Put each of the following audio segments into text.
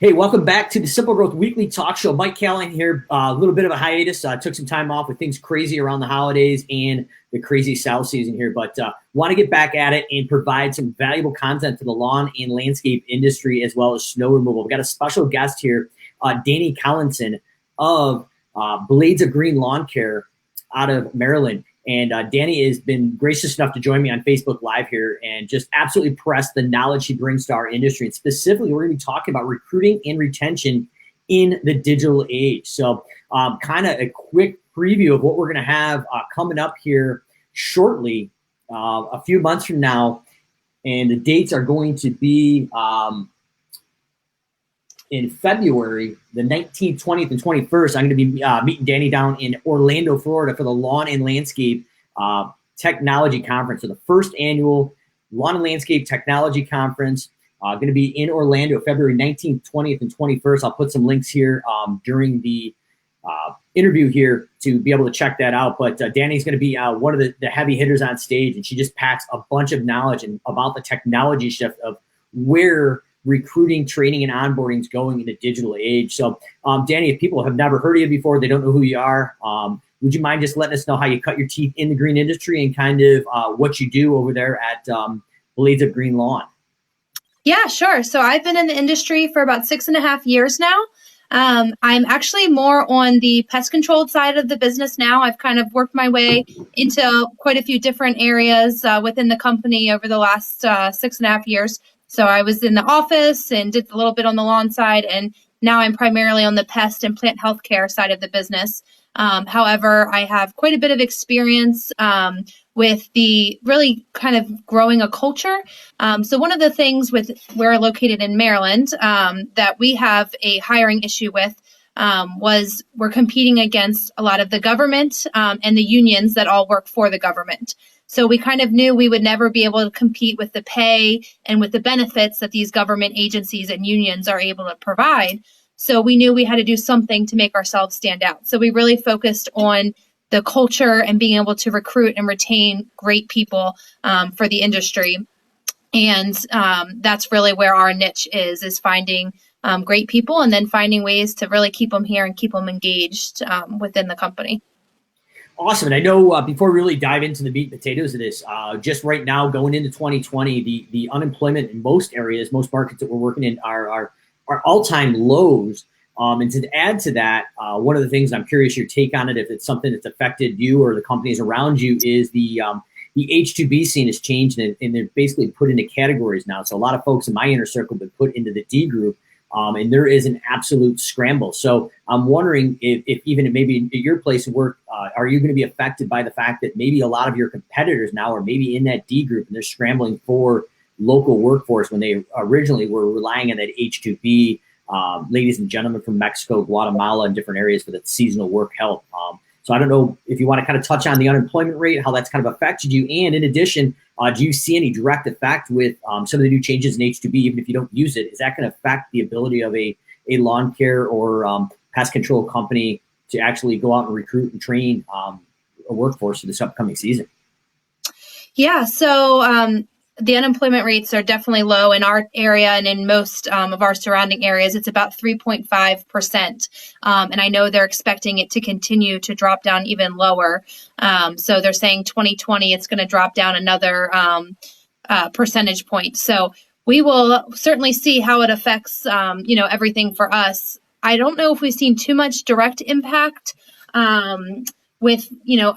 Hey, welcome back to the Simple Growth Weekly Talk Show. Mike Callan here. A little bit of a hiatus. Took some time off with things crazy around the holidays and the crazy south season here, but want to get back at it and provide some valuable content to the lawn and landscape industry as well as snow removal. We've got a special guest here, Dani Collinson of Blades of Green Lawn Care out of Maryland. And Dani has been gracious enough to join me on Facebook Live here and just absolutely impressed the knowledge she brings to our industry. And specifically, we're going to be talking about recruiting and retention in the digital age. So kind of a quick preview of what we're going to have coming up here shortly, a few months from now. And the dates are going to be in February, the 19th, 20th, and 21st. I'm going to be meeting Dani down in Orlando, Florida for the Lawn and Landscape Technology Conference. So the first annual Lawn and Landscape Technology Conference, going to be in Orlando, February 19th, 20th, and 21st. I'll put some links here during the interview here to be able to check that out. But Dani's going to be one of the heavy hitters on stage, and she just packs a bunch of knowledge about the technology shift of where recruiting, training, and onboarding is going in the digital age. So, Dani, if people have never heard of you before, they don't know who you are, would you mind just letting us know how you cut your teeth in the green industry and kind of what you do over there at Blades of Green Lawn? Yeah, sure. So I've been in the industry for about 6.5 years now. I'm actually more on the pest control side of the business now. I've kind of worked my way into quite a few different areas within the company over the last 6.5 years. So I was in the office and did a little bit on the lawn side, and now I'm primarily on the pest and plant healthcare side of the business. However, I have quite a bit of experience with the really kind of growing a culture. So one of the things we're located in Maryland that we have a hiring issue with was we're competing against a lot of the government and the unions that all work for the government. So we kind of knew we would never be able to compete with the pay and with the benefits that these government agencies and unions are able to provide. So we knew we had to do something to make ourselves stand out. So we really focused on the culture and being able to recruit and retain great people for the industry. And that's really where our niche is finding great people and then finding ways to really keep them here and keep them engaged within the company. Awesome. And I know before we really dive into the meat and potatoes of this, just right now going into 2020, the unemployment in most areas, most markets that we're working in are all-time lows. And to add to that, one of the things I'm curious your take on it, if it's something that's affected you or the companies around you, is the H2B scene has changed and they're basically put into categories now. So a lot of folks in my inner circle have been put into the D group. And there is an absolute scramble. So I'm wondering if even maybe at your place of work, are you going to be affected by the fact that maybe a lot of your competitors now are maybe in that D group and they're scrambling for local workforce when they originally were relying on that H2B, ladies and gentlemen from Mexico, Guatemala, and different areas for that seasonal work help. So I don't know if you want to kind of touch on the unemployment rate, how that's kind of affected you. And in addition, do you see any direct effect with some of the new changes in H2B, even if you don't use it? Is that going to affect the ability of a lawn care or pest control company to actually go out and recruit and train a workforce for this upcoming season? Yeah, so the unemployment rates are definitely low in our area and in most of our surrounding areas. It's about 3.5%. And I know they're expecting it to continue to drop down even lower. So they're saying 2020, it's going to drop down another percentage point. So we will certainly see how it affects, everything for us. I don't know if we've seen too much direct impact with,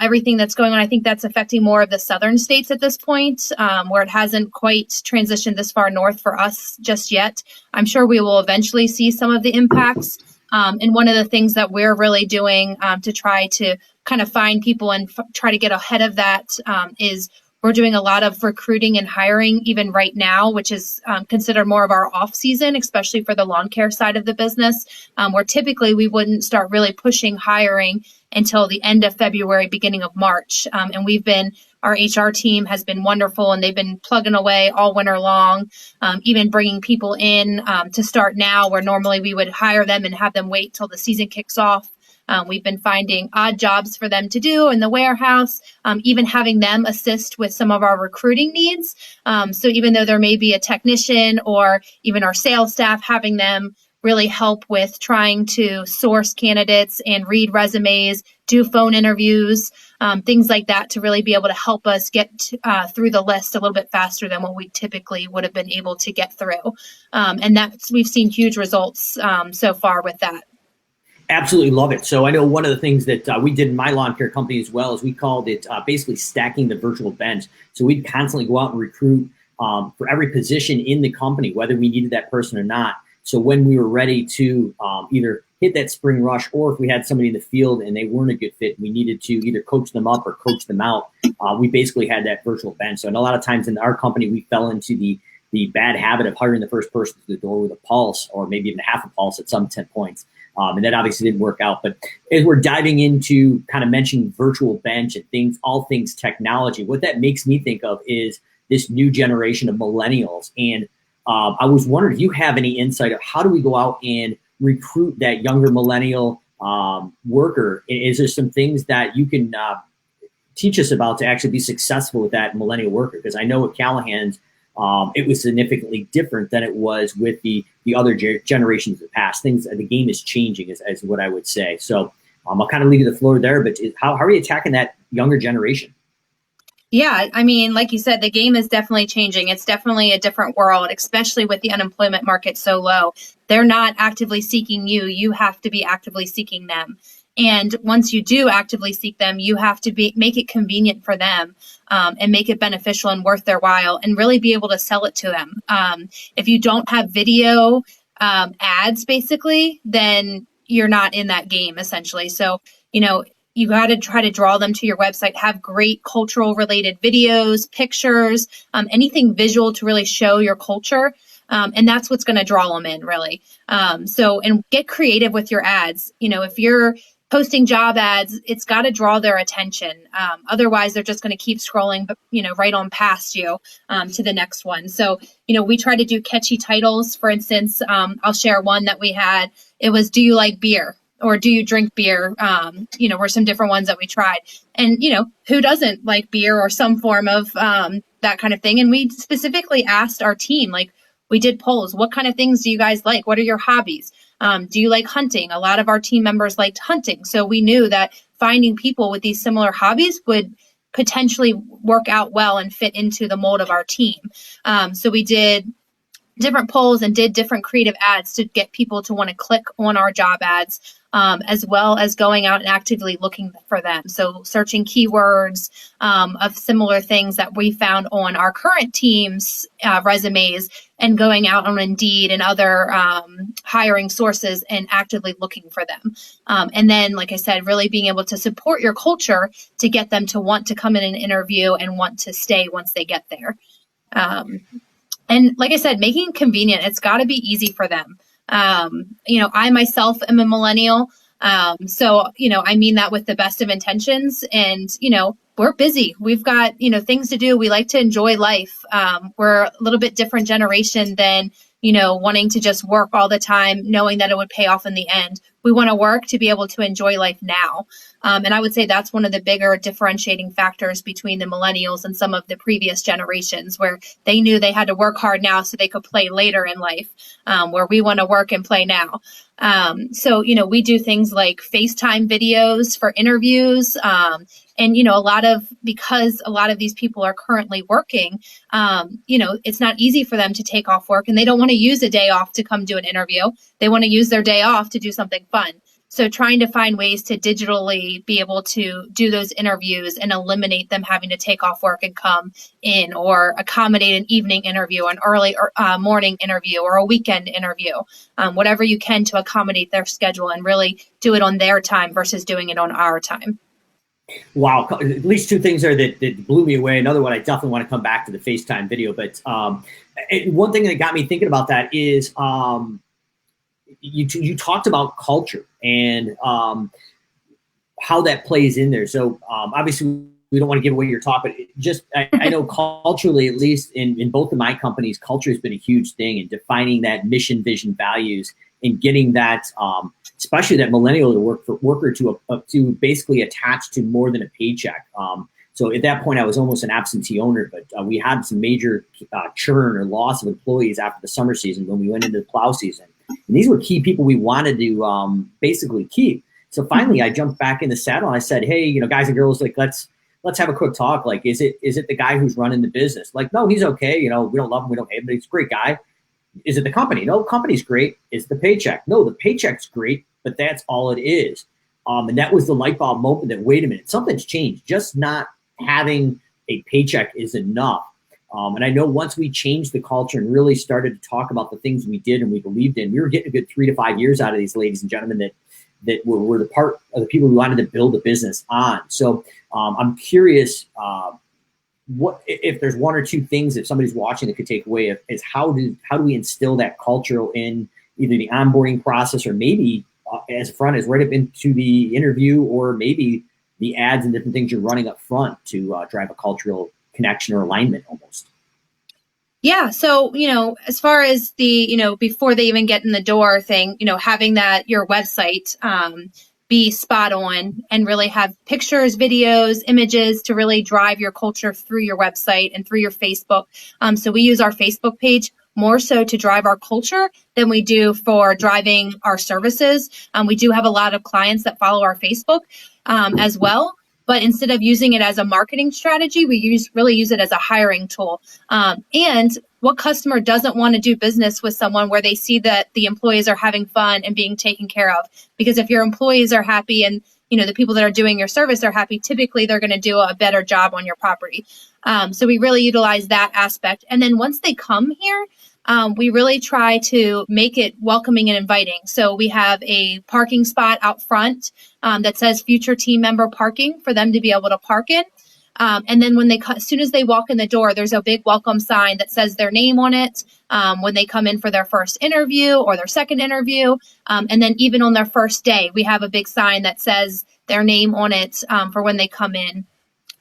everything that's going on. I think that's affecting more of the southern states at this point, where it hasn't quite transitioned this far north for us just yet. I'm sure we will eventually see some of the impacts. And one of the things that we're really doing to try to kind of find people and try to get ahead of that is we're doing a lot of recruiting and hiring even right now, which is considered more of our off season, especially for the lawn care side of the business, where typically we wouldn't start really pushing hiring until the end of February, beginning of March. And our HR team has been wonderful, and they've been plugging away all winter long, even bringing people in to start now, where normally we would hire them and have them wait till the season kicks off. We've been finding odd jobs for them to do in the warehouse, even having them assist with some of our recruiting needs. So even though there may be a technician or even our sales staff, having them really help with trying to source candidates and read resumes, do phone interviews, things like that, to really be able to help us get through the list a little bit faster than what we typically would have been able to get through. And we've seen huge results so far with that. Absolutely love it. So I know one of the things that we did in my lawn care company as well is we called it basically stacking the virtual bench. So we'd constantly go out and recruit for every position in the company, whether we needed that person or not. So when we were ready to either hit that spring rush, or if we had somebody in the field and they weren't a good fit, we needed to either coach them up or coach them out. We basically had that virtual bench. So and a lot of times in our company, we fell into the bad habit of hiring the first person to the door with a pulse, or maybe even half a pulse at some 10 points. And that obviously didn't work out. But as we're diving into kind of mentioning virtual bench and all things technology, what that makes me think of is this new generation of millennials. And I was wondering if you have any insight of how do we go out and recruit that younger millennial worker? Is there some things that you can teach us about to actually be successful with that millennial worker? Because I know at Callahan's, it was significantly different than it was with the other generations of the past. The game is changing, is what I would say. So I'll kind of leave you the floor there, but how are you attacking that younger generation? Yeah, I mean, like you said, the game is definitely changing. It's definitely a different world, especially with the unemployment market so low. They're not actively seeking you. You have to be actively seeking them. And once you do actively seek them, you have to make it convenient for them and make it beneficial and worth their while, and really be able to sell it to them. If you don't have video ads, basically, then you're not in that game, essentially. So, you got to try to draw them to your website, have great cultural related videos, pictures, anything visual to really show your culture. And that's what's going to draw them in, really. And get creative with your ads. If you're posting job ads, it's got to draw their attention. Otherwise, they're just going to keep scrolling, right on past you to the next one. So, we try to do catchy titles. For instance, I'll share one that we had. It was, "Do you like beer?" Or "Do you drink beer?" Were some different ones that we tried. And, who doesn't like beer or some form of that kind of thing? And we specifically asked our team, we did polls. What kind of things do you guys like? What are your hobbies? Do you like hunting? A lot of our team members liked hunting. So we knew that finding people with these similar hobbies would potentially work out well and fit into the mold of our team. So we did different polls and did different creative ads to get people to want to click on our job ads, as well as going out and actively looking for them. So searching keywords of similar things that we found on our current team's resumes, and going out on Indeed and other hiring sources and actively looking for them. And then, like I said, really being able to support your culture to get them to want to come in and interview and want to stay once they get there. And like I said, making it convenient, it's got to be easy for them. I myself am a millennial. So, I mean that with the best of intentions. And, we're busy. We've got, things to do. We like to enjoy life. We're a little bit different generation than, wanting to just work all the time, knowing that it would pay off in the end. We want to work to be able to enjoy life now. And I would say that's one of the bigger differentiating factors between the millennials and some of the previous generations, where they knew they had to work hard now so they could play later in life, where we want to work and play now. So, we do things like FaceTime videos for interviews. And, because a lot of these people are currently working, it's not easy for them to take off work, and they don't want to use a day off to come do an interview. They want to use their day off to do something fun. So trying to find ways to digitally be able to do those interviews and eliminate them having to take off work and come in, or accommodate an evening interview, an early morning interview, or a weekend interview, whatever you can to accommodate their schedule and really do it on their time versus doing it on our time. Wow, at least two things there that blew me away. Another one, I definitely want to come back to the FaceTime video. But one thing that got me thinking about that is you talked about culture and how that plays in there. So obviously, we don't want to give away your talk, but I know culturally, at least in both of my companies, culture has been a huge thing, and defining that mission, vision, values, and getting that, especially that millennial worker to basically attach to more than a paycheck. So at that point, I was almost an absentee owner, but we had some major churn or loss of employees after the summer season when we went into the plow season. And these were key people we wanted to basically keep. So finally, I jumped back in the saddle and I said, hey, guys and girls, like, let's have a quick talk. Like, is it the guy who's running the business? Like, no, he's okay. We don't love him, we don't hate him, but he's a great guy. Is it the company? No, the company's great. Is the paycheck? No, the paycheck's great, but that's all it is. And that was the light bulb moment that, wait a minute, something's changed. Just not having a paycheck is enough. And I know once we changed the culture and really started to talk about the things we did and we believed in, we were getting a good 3 to 5 years out of these ladies and gentlemen that were the part of the people we wanted to build a business on. So I'm curious, what if there's one or two things if somebody's watching that could take away is how do we instill that culture in either the onboarding process or maybe as front as right up into the interview, or maybe the ads and different things you're running up front to drive a cultural connection or alignment almost. Yeah. So, as far as the, before they even get in the door thing, having that your website be spot on and really have pictures, videos, images to really drive your culture through your website and through your Facebook. So we use our Facebook page more so to drive our culture than we do for driving our services. We do have a lot of clients that follow our Facebook as well. But instead of using it as a marketing strategy, we really use it as a hiring tool. And what customer doesn't want to do business with someone where they see that the employees are having fun and being taken care of? Because if your employees are happy and the people that are doing your service are happy, typically they're going to do a better job on your property. So we really utilize that aspect. And then once they come here, we really try to make it welcoming and inviting. So we have a parking spot out front that says future team member parking for them to be able to park in. And then as soon as they walk in the door, there's a big welcome sign that says their name on it when they come in for their first interview or their second interview. And then even on their first day, we have a big sign that says their name on it for when they come in.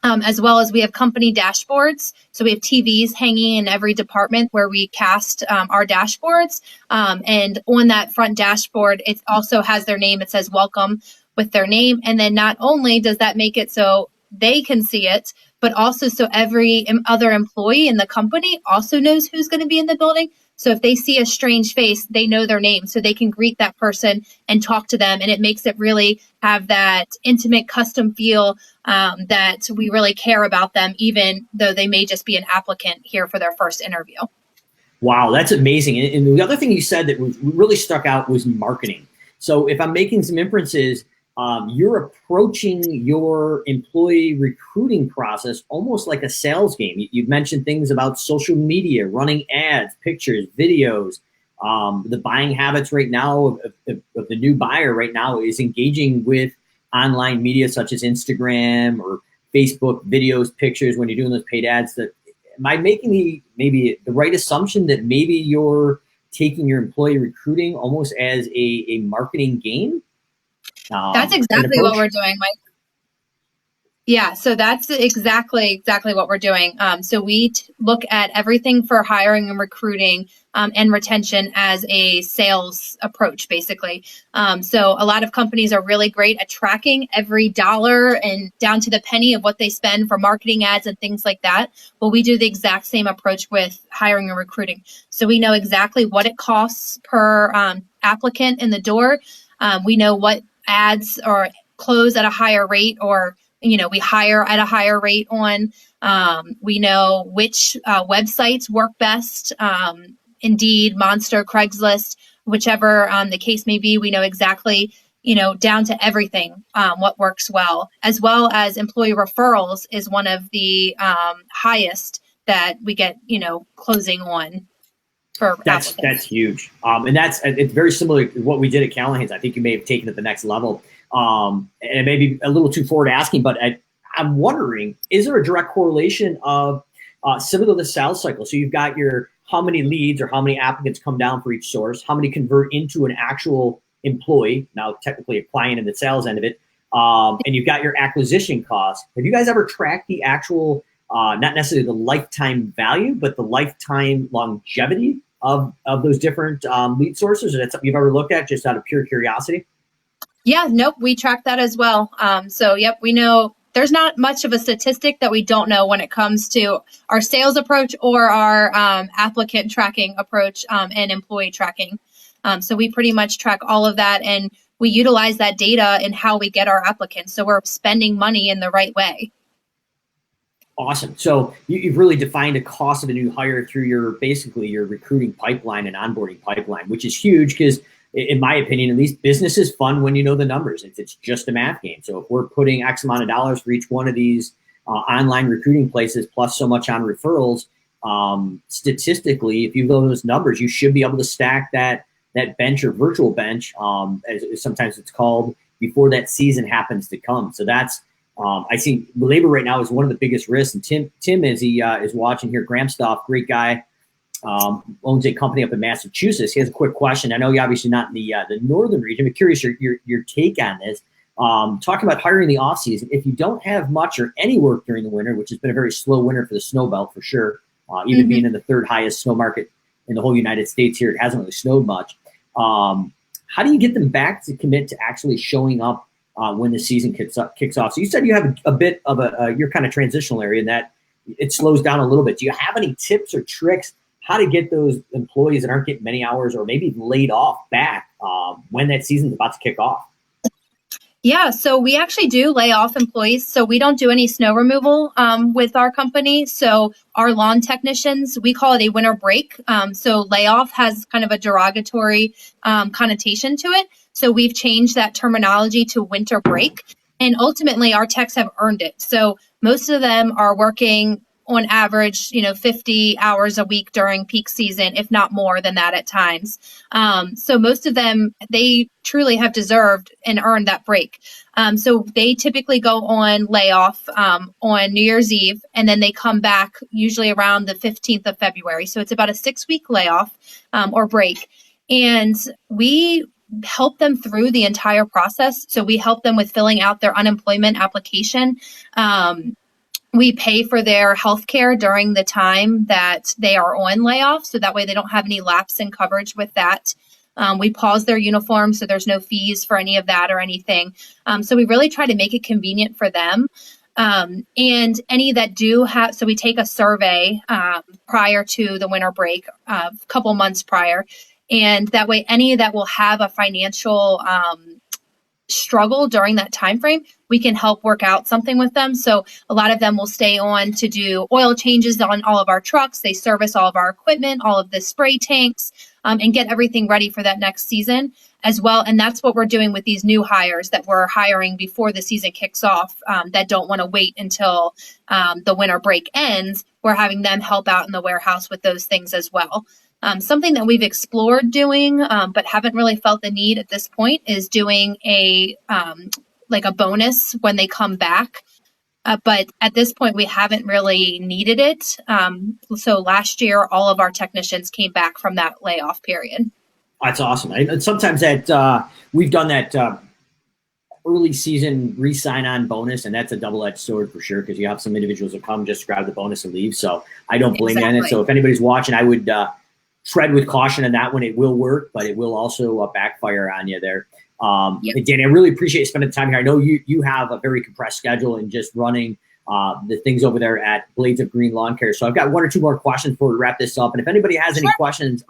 As well as we have company dashboards. So we have TVs hanging in every department where we cast our dashboards. And on that front dashboard, it also has their name. It says welcome with their name. And then not only does that make it so they can see it, but also so every other employee in the company also knows who's going to be in the building. So if they see a strange face, they know their name, so they can greet that person and talk to them. And it makes it really have that intimate custom feel that we really care about them, even though they may just be an applicant here for their first interview. Wow, that's amazing. And the other thing you said that really stuck out was marketing. So if I'm making some inferences, you're approaching your employee recruiting process almost like a sales game. You've mentioned things about social media, running ads, pictures, videos. The buying habits right now of the new buyer right now is engaging with online media such as Instagram or Facebook videos, pictures when you're doing those paid ads. Am I making maybe the right assumption that maybe you're taking your employee recruiting almost as a marketing game? That's exactly what we're doing, Mike. Yeah, so that's exactly what we're doing. So we look at everything for hiring and recruiting and retention as a sales approach, basically. So a lot of companies are really great at tracking every dollar and down to the penny of what they spend for marketing ads and things like that. Well, we do the exact same approach with hiring and recruiting. So we know exactly what it costs per applicant in the door. We know what ads or close at a higher rate, or we hire at a higher rate on. We know which websites work best. Indeed, Monster, Craigslist, whichever the case may be. We know exactly, down to everything, what works well as employee referrals is one of the highest that we get, closing on. That's huge. And it's very similar to what we did at Callahan's. I think you may have taken it the next level. And it may be a little too forward asking, but I'm wondering, is there a direct correlation of similar to the sales cycle? So you've got your how many leads or how many applicants come down for each source, how many convert into an actual employee, now technically a client in the sales end of it, and you've got your acquisition costs. Have you guys ever tracked the actual, not necessarily the lifetime value, but the lifetime longevity of those different lead sources? Is that something you've ever looked at just out of pure curiosity? Yeah, nope, we track that as well. So, yep, we know there's not much of a statistic that we don't know when it comes to our sales approach or our applicant tracking approach and employee tracking. So we pretty much track all of that, and we utilize that data in how we get our applicants. So we're spending money in the right way. Awesome. So you've really defined the cost of a new hire through basically your recruiting pipeline and onboarding pipeline, which is huge because, in my opinion, at least, business is fun when you know the numbers. It's just a math game. So if we're putting X amount of dollars for each one of these online recruiting places plus so much on referrals, statistically, if you know those numbers, you should be able to stack that bench or virtual bench, as sometimes it's called, before that season happens to come. So that's I see labor right now is one of the biggest risks. And Tim, as he is watching here, Gramstoff, great guy, owns a company up in Massachusetts. He has a quick question. I know you're obviously not in the northern region. I'm curious your take on this. Talking about hiring in the off season. If you don't have much or any work during the winter, which has been a very slow winter for the snow belt for sure, even being in the third highest snow market in the whole United States here, it hasn't really snowed much. How do you get them back to commit to actually showing up when the season kicks off? So you said you have a bit of your kind of transitional area and that it slows down a little bit. Do you have any tips or tricks how to get those employees that aren't getting many hours or maybe laid off back when that season's about to kick off? Yeah, so we actually do lay off employees. So we don't do any snow removal with our company. So our lawn technicians, we call it a winter break. So layoff has kind of a derogatory connotation to it. So we've changed that terminology to winter break. And ultimately, our techs have earned it. So most of them are working on average, 50 hours a week during peak season, if not more than that at times. So most of them, they truly have deserved and earned that break. So they typically go on layoff on New Year's Eve, and then they come back usually around the 15th of February. So it's about a 6-week layoff or break. And we help them through the entire process. So we help them with filling out their unemployment application. We pay for their health care during the time that they are on layoff, so that way they don't have any lapse in coverage with that. We pause their uniform, so there's no fees for any of that or anything. So we really try to make it convenient for them. And any that do have, so we take a survey prior to the winter break, a couple months prior, and that way any that will have a financial struggle during that time frame, we can help work out something with them. So a lot of them will stay on to do oil changes on all of our trucks. They service all of our equipment, all of the spray tanks, and get everything ready for that next season as well. And that's what we're doing with these new hires that we're hiring before the season kicks off, that don't want to wait until the winter break ends. We're having them help out in the warehouse with those things as well. Something that we've explored doing, but haven't really felt the need at this point, is doing a bonus when they come back. But at this point, we haven't really needed it. So last year, all of our technicians came back from that layoff period. That's awesome. Sometimes we've done that early season re-sign-on bonus, and that's a double-edged sword for sure, because you have some individuals that come just grab the bonus and leave. So I don't blame you on it. So if anybody's watching, I would tread with caution on that one. It will work, but it will also backfire on you there. Yep. Danny, I really appreciate you spending the time here. I know you have a very compressed schedule and just running the things over there at Blades of Green Lawn Care. So I've got one or two more questions before we wrap this up. And if anybody has any questions,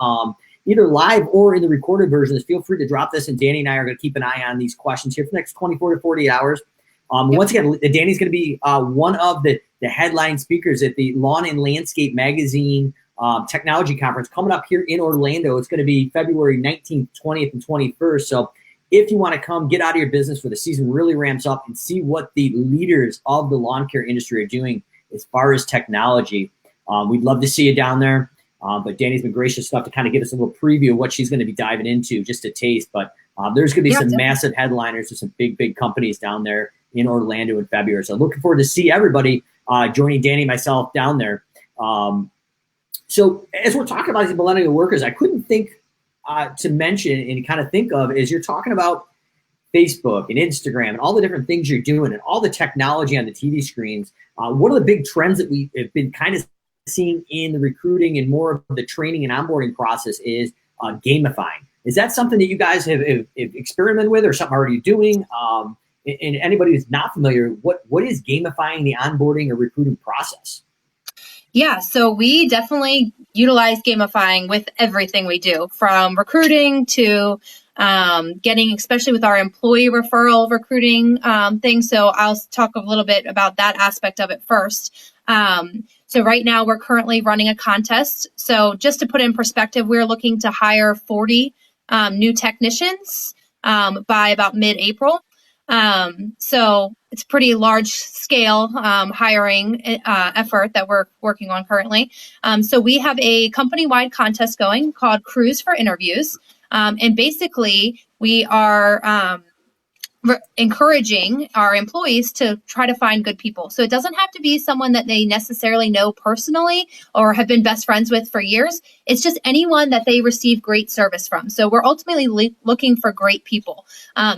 either live or in the recorded versions, feel free to drop this. And Danny and I are going to keep an eye on these questions here for the next 24 to 48 hours. Once again, Danny's going to be one of the headline speakers at the Lawn and Landscape Magazine Technology Conference coming up here in Orlando. It's going to be February 19th, 20th, and 21st. So if you want to come get out of your business where the season really ramps up and see what the leaders of the lawn care industry are doing as far as technology, we'd love to see you down there. But Danny's been gracious enough to kind of give us a little preview of what she's going to be diving into, just a taste. But there's going to be some massive headliners with some big companies down there in Orlando in February. So looking forward to see everybody joining Danny and myself down there. So as we're talking about these millennial workers, I couldn't think to mention and kind of think of as you're talking about Facebook and Instagram and all the different things you're doing and all the technology on the TV screens. One of the big trends that we have been kind of seeing in the recruiting and more of the training and onboarding process is gamifying. Is that something that you guys have experimented with or something already doing? And anybody who's not familiar, what is gamifying the onboarding or recruiting process? Yeah, so we definitely utilize gamifying with everything we do, from recruiting to getting, especially with our employee referral recruiting thing. So I'll talk a little bit about that aspect of it first. So right now we're currently running a contest. So just to put in perspective, we're looking to hire 40 new technicians by about mid-April. So it's a pretty large scale hiring effort that we're working on currently. So we have a company-wide contest going called Cruise for Interviews. And basically we are encouraging our employees to try to find good people. So it doesn't have to be someone that they necessarily know personally or have been best friends with for years. It's just anyone that they receive great service from. So we're ultimately looking for great people.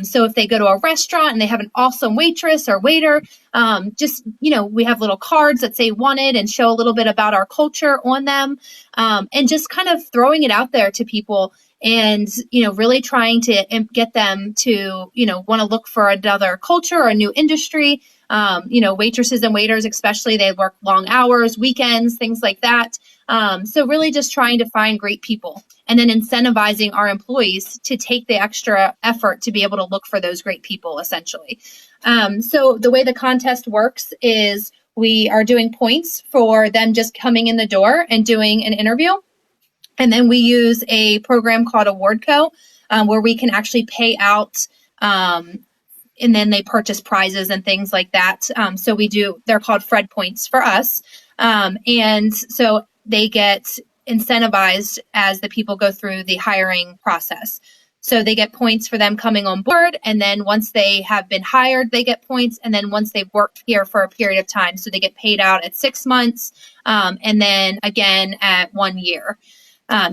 So if they go to a restaurant and they have an awesome waitress or waiter, we have little cards that say wanted and show a little bit about our culture on them, and just kind of throwing it out there to people. And, really trying to get them to, want to look for another culture or a new industry. Waitresses and waiters, especially, they work long hours, weekends, things like that. So really just trying to find great people and then incentivizing our employees to take the extra effort to be able to look for those great people, essentially. So the way the contest works is we are doing points for them just coming in the door and doing an interview. And then we use a program called AwardCo, where we can actually pay out, and then they purchase prizes and things like that. So they're called Fred points for us. And so they get incentivized as the people go through the hiring process. So they get points for them coming on board. And then once they have been hired, they get points. And then once they've worked here for a period of time, so they get paid out at 6 months, and then again at 1 year.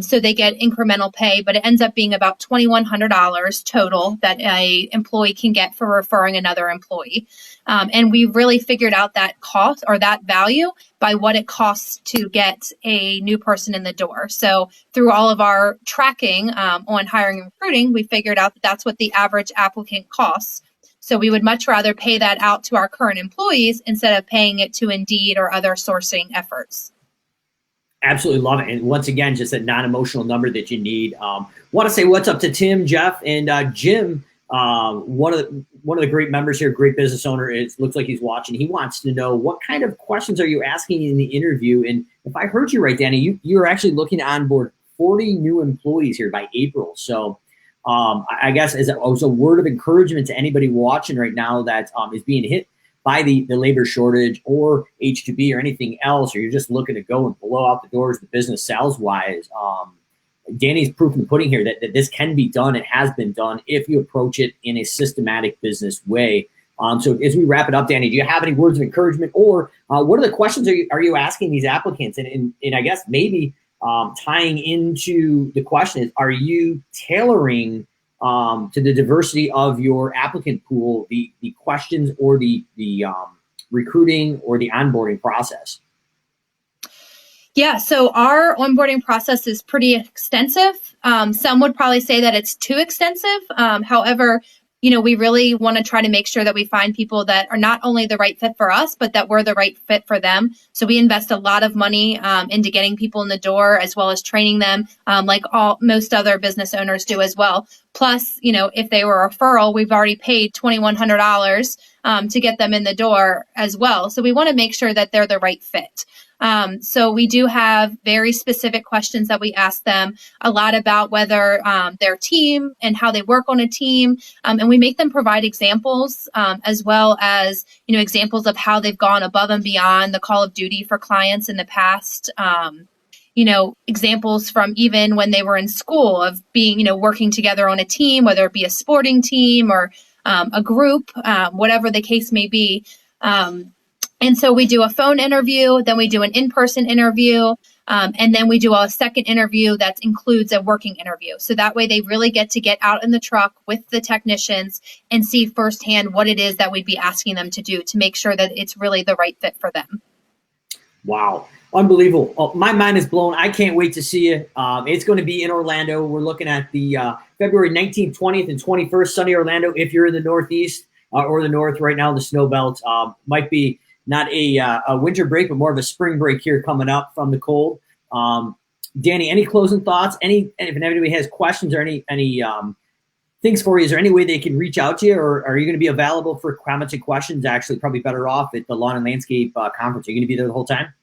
So they get incremental pay, but it ends up being about $2,100 total that a employee can get for referring another employee. And we really figured out that cost or that value by what it costs to get a new person in the door. So through all of our tracking on hiring and recruiting, we figured out that that's what the average applicant costs. So we would much rather pay that out to our current employees instead of paying it to Indeed or other sourcing efforts. Absolutely love it. And once again, just a non-emotional number that you need. Want to say what's up to Tim, Jeff, and Jim. One of the great members here, great business owner. It looks like he's watching. He wants to know, what kind of questions are you asking in the interview? And if I heard you right, Dani, you're actually looking to onboard 40 new employees here by April. So I guess as a word of encouragement to anybody watching right now that is being hit by the labor shortage or H2B or anything else, or you're just looking to go and blow out the doors the business sales wise, Dani's proof in the pudding here that this can be done. It has been done if you approach it in a systematic business way. So as we wrap it up, Dani, do you have any words of encouragement, or what are the questions are you asking these applicants? And I guess maybe tying into the question is, are you tailoring to the diversity of your applicant pool, the questions or the recruiting or the onboarding process? Yeah, so our onboarding process is pretty extensive. Some would probably say that it's too extensive. However, we really want to try to make sure that we find people that are not only the right fit for us, but that we're the right fit for them. So we invest a lot of money into getting people in the door, as well as training them, like most other business owners do as well. Plus, if they were a referral, we've already paid $2,100 to get them in the door as well. So we want to make sure that they're the right fit. So we do have very specific questions that we ask them, a lot about whether their team and how they work on a team. And we make them provide examples, as well as, examples of how they've gone above and beyond the call of duty for clients in the past. Examples from even when they were in school of being, working together on a team, whether it be a sporting team or a group, whatever the case may be. And so we do a phone interview, then we do an in-person interview, and then we do a second interview that includes a working interview. So that way they really get out in the truck with the technicians and see firsthand what it is that we'd be asking them to do to make sure that it's really the right fit for them. Wow. Unbelievable. Oh, my mind is blown. I can't wait to see you. It's going to be in Orlando. We're looking at the February 19th, 20th, and 21st, sunny Orlando. If you're in the Northeast or the North right now, the snow belt might be not a winter break, but more of a spring break here coming up from the cold. Dani, any closing thoughts? If anybody has questions or any things for you, is there any way they can reach out to you, or are you going to be available for comments and questions? Actually, probably better off at the Lawn and Landscape Conference. Are you going to be there the whole time?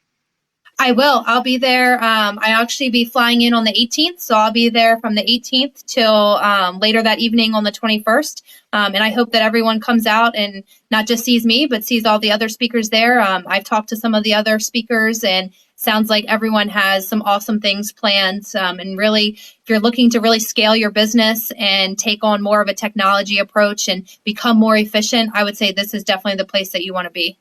I will. I'll be there. I actually be flying in on the 18th, so I'll be there from the 18th till later that evening on the 21st. And I hope that everyone comes out and not just sees me, but sees all the other speakers there. I've talked to some of the other speakers, and sounds like everyone has some awesome things planned. And really, if you're looking to really scale your business and take on more of a technology approach and become more efficient, I would say this is definitely the place that you want to be.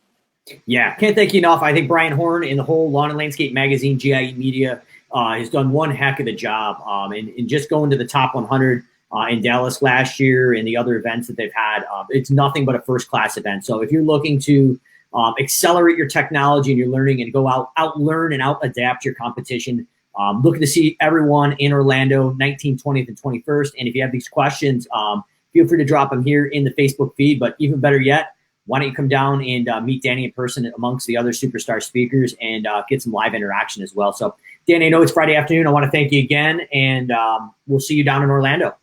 Yeah, can't thank you enough. I think Brian Horn and the whole Lawn and Landscape magazine, GIE Media, has done one heck of a job. And just going to the top 100 in Dallas last year and the other events that they've had, it's nothing but a first-class event. So if you're looking to accelerate your technology and your learning and go out learn and out adapt your competition, looking to see everyone in Orlando, 19th, 20th, and 21st. And if you have these questions, feel free to drop them here in the Facebook feed. But even better yet, why don't you come down and meet Dani in person amongst the other superstar speakers and get some live interaction as well. So, Dani, I know it's Friday afternoon. I want to thank you again, and we'll see you down in Orlando.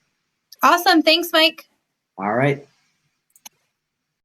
Awesome. Thanks, Mike. All right.